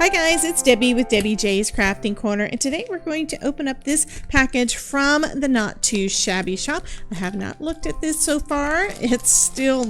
Hi guys, it's Debbie with Debbie J's Crafting Corner, and today we're going to open up this package from the Not2Shabby shop. I have not looked at this so far. It's still,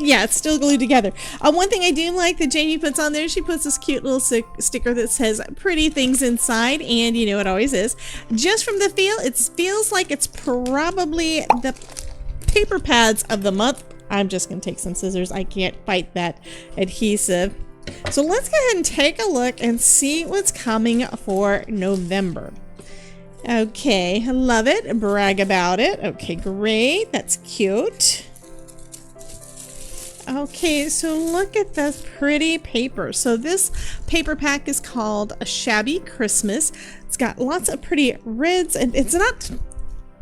it's still glued together. One thing I do like that Jamie puts on there, she puts this cute little sticker that says pretty things inside, and you know it always is. Just from the feel, it feels like it's probably the paper pads of the month. I'm just going to take some scissors. I can't fight that adhesive. So let's go ahead and take a look and see what's coming for November. Okay, I love it. Brag about it. Okay, great. That's cute. Okay, so look at this pretty paper. So this paper pack is called a Shabby Christmas. It's got lots of pretty reds, and it's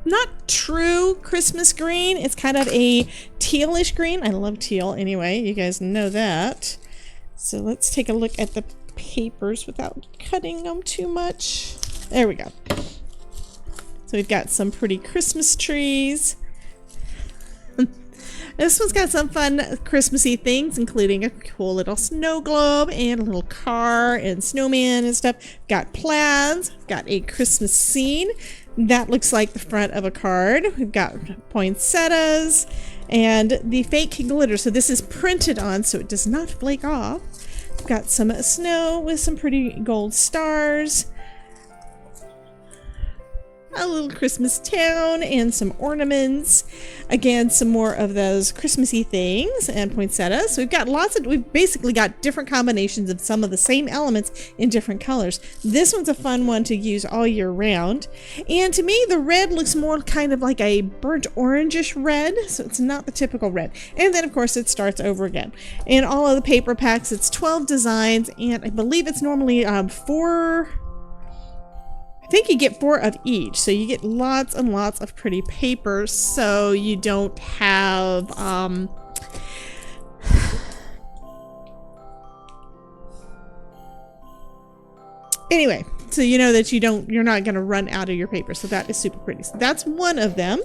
not true Christmas green. It's kind of a tealish green. I love teal anyway. You guys know that. So let's take a look at the papers without cutting them too much. There we go. So we've got some pretty Christmas trees. This one's got some fun Christmassy things, including a cool little snow globe and a little car and snowman and stuff. Got plaids, got a Christmas scene. That looks like the front of a card. We've got poinsettias and the fake glitter. So this is printed on so it does not flake off. We've got some snow with some pretty gold stars. A little Christmas town and some ornaments. Again, some more of those Christmassy things and poinsettias. So we've basically got different combinations of some of the same elements in different colors. This one's a fun one to use all year round. And to me, the red looks more kind of like a burnt orangish red. So it's not the typical red. And then of course it starts over again. In all of the paper packs, it's 12 designs, and I believe it's normally I think you get 4 of each, so you get lots and lots of pretty paper, so you don't have anyway, so you know that you're not going to run out of your paper. So that is super pretty. So that's one of them.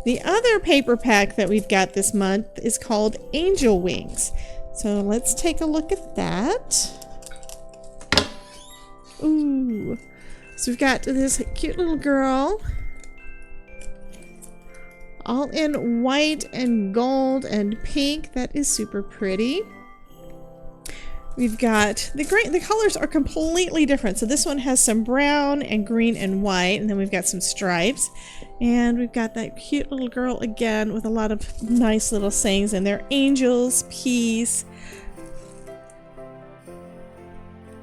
The other paper pack that we've got this month is called Angel Wings. So let's take a look at that. Ooh. So we've got this cute little girl, all in white and gold and pink. That is super pretty. We've got the colors are completely different. So this one has some brown and green and white, and then we've got some stripes. And we've got that cute little girl again with a lot of nice little sayings in there. Angels, peace,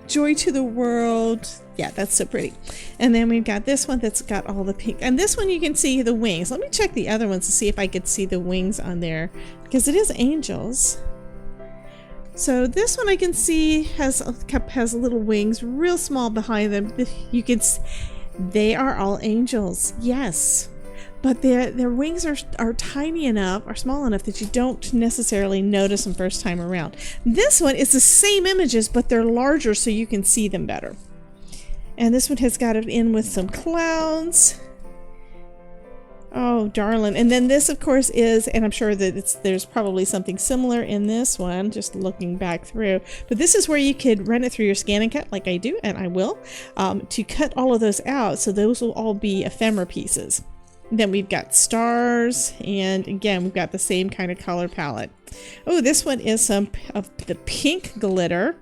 joy to the world. Yeah, that's so pretty. And then we've got this one that's got all the pink. And this one you can see the wings. Let me check the other ones to see if I could see the wings on there, because it is angels. So this one I can see has little wings, real small behind them. You can see, they are all angels. Yes. But their wings are tiny enough, or small enough, that you don't necessarily notice them first time around. This one is the same images, but they're larger so you can see them better. And this one has got it in with some clouds. Oh, darling. And then this, of course, is, and I'm sure that there's probably something similar in this one, just looking back through. But this is where you could run it through your scan and cut, like I do, and I will, to cut all of those out. So those will all be ephemera pieces. Then we've got stars, and again, we've got the same kind of color palette. Oh, this one is some of the pink glitter.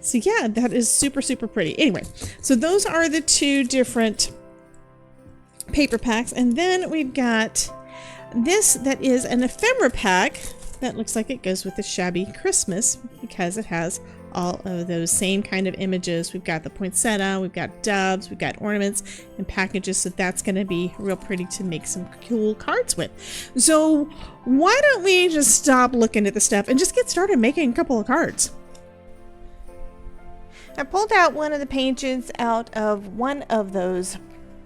So yeah, that is super, super pretty. Anyway, so those are the 2 different paper packs. And then we've got this that is an ephemera pack that looks like it goes with the Shabby Christmas, because it has all of those same kind of images. We've got the poinsettia, we've got doves, we've got ornaments and packages. So that's going to be real pretty to make some cool cards with. So why don't we just stop looking at the stuff and just get started making a couple of cards? I pulled out one of the pages out of one of those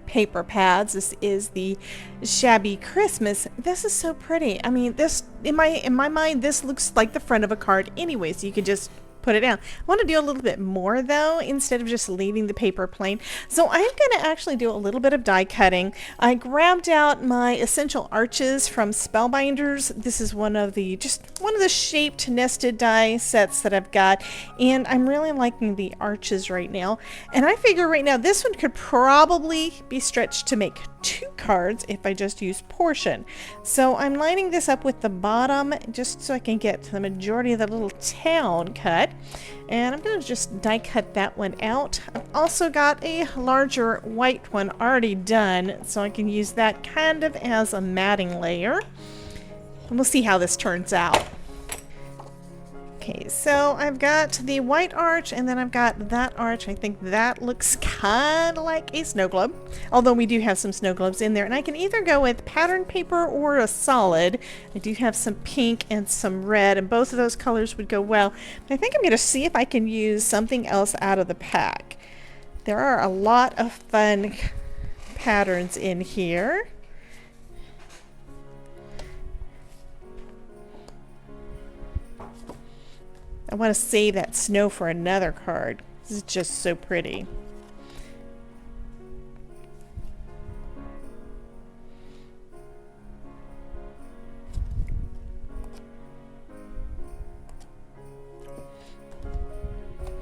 paper pads. This is the Shabby Christmas. This is so pretty. I mean, this in my mind, this looks like the front of a card anyway, so you could just put it down. I want to do a little bit more though, instead of just leaving the paper plain. So I'm going to actually do a little bit of die cutting. I grabbed out my Essential Arches from Spellbinders. This is one of the shaped nested die sets that I've got, and I'm really liking the arches right now. And I figure right now this one could probably be stretched to make 2 cards if I just use portion. So I'm lining this up with the bottom just so I can get the majority of the little town cut. And I'm going to just die cut that one out. I've also got a larger white one already done, so I can use that kind of as a matting layer. And we'll see how this turns out. Okay, so I've got the white arch, and then I've got that arch. I think that looks kind of like a snow globe, although we do have some snow globes in there. And I can either go with pattern paper or a solid. I do have some pink and some red, and both of those colors would go well. But I think I'm going to see if I can use something else out of the pack. There are a lot of fun patterns in here. I want to save that snow for another card. This is just so pretty.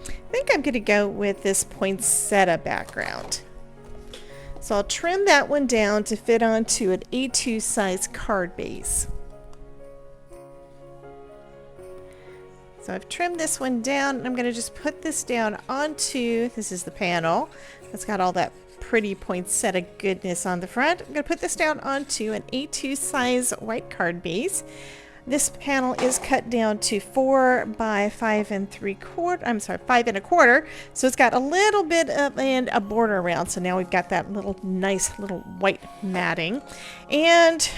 I think I'm going to go with this poinsettia background. So I'll trim that one down to fit onto an A2 size card base. So I've trimmed this one down, and I'm going to just put this down onto, this is the panel that's got all that pretty poinsettia goodness on the front. I'm going to put this down onto an A2 size white card base. This panel is cut down to 4 by 5 3/4. I'm sorry, 5 1/4. So it's got a little bit of and a border around. So now we've got that little nice little white matting. And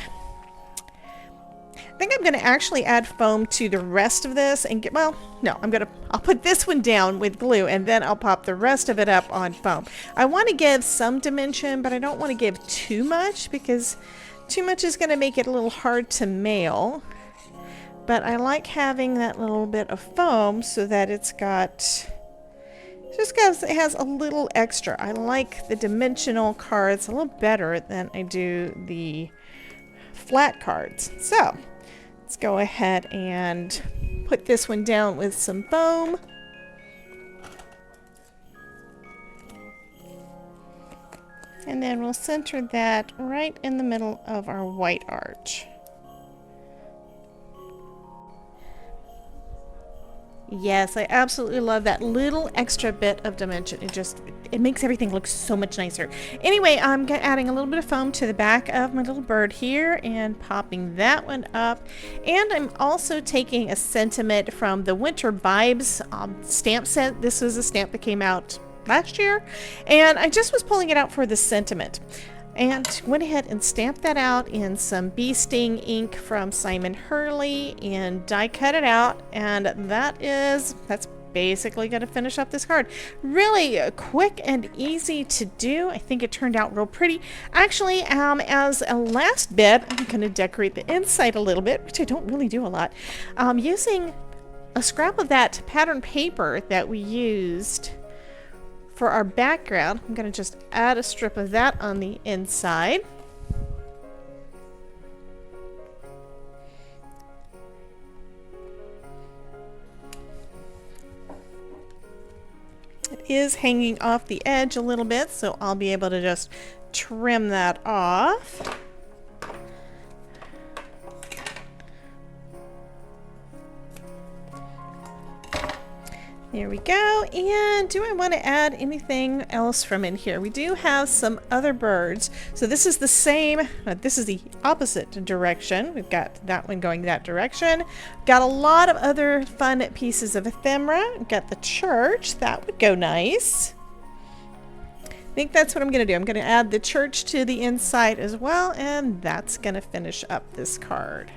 I think I'm going to actually add foam to the rest of this and get, well, no, I'll put this one down with glue, and then I'll pop the rest of it up on foam. I want to give some dimension, but I don't want to give too much, because too much is going to make it a little hard to mail. But I like having that little bit of foam so that it has a little extra. I like the dimensional cards a little better than I do the flat cards. So let's go ahead and put this one down with some foam. And then we'll center that right in the middle of our white arch. Yes, I absolutely love that little extra bit of dimension. It makes everything look so much nicer. Anyway, I'm adding a little bit of foam to the back of my little bird here and popping that one up. And I'm also taking a sentiment from the Winter Vibes stamp set. This was a stamp that came out last year, and I just was pulling it out for the sentiment. And went ahead and stamped that out in some bee sting ink from Simon Hurley and die cut it out, and that's basically going to finish up this card. Really quick and easy to do. I think it turned out real pretty. Actually, as a last bit, I'm going to decorate the inside a little bit, which I don't really do a lot, using a scrap of that pattern paper that we used for our background. I'm going to just add a strip of that on the inside. It is hanging off the edge a little bit, so I'll be able to just trim that off. There we go. And do I want to add anything else from in here? We do have some other birds. So this is the same, this is the opposite direction. We've got that one going that direction. Got a lot of other fun pieces of ephemera. We've got the church. That would go nice. I think that's what I'm going to do. I'm going to add the church to the inside as well, and that's going to finish up this card.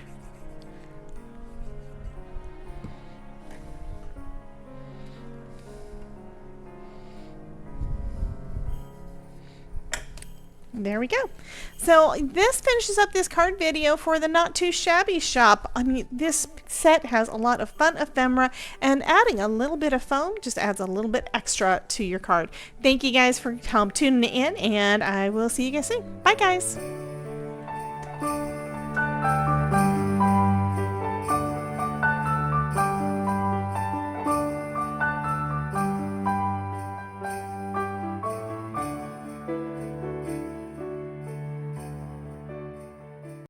There we go. So this finishes up this card video for the Not2Shabby shop. I mean, this set has a lot of fun ephemera, and adding a little bit of foam just adds a little bit extra to your card. Thank you guys for tuning in, and I will see you guys soon. Bye guys.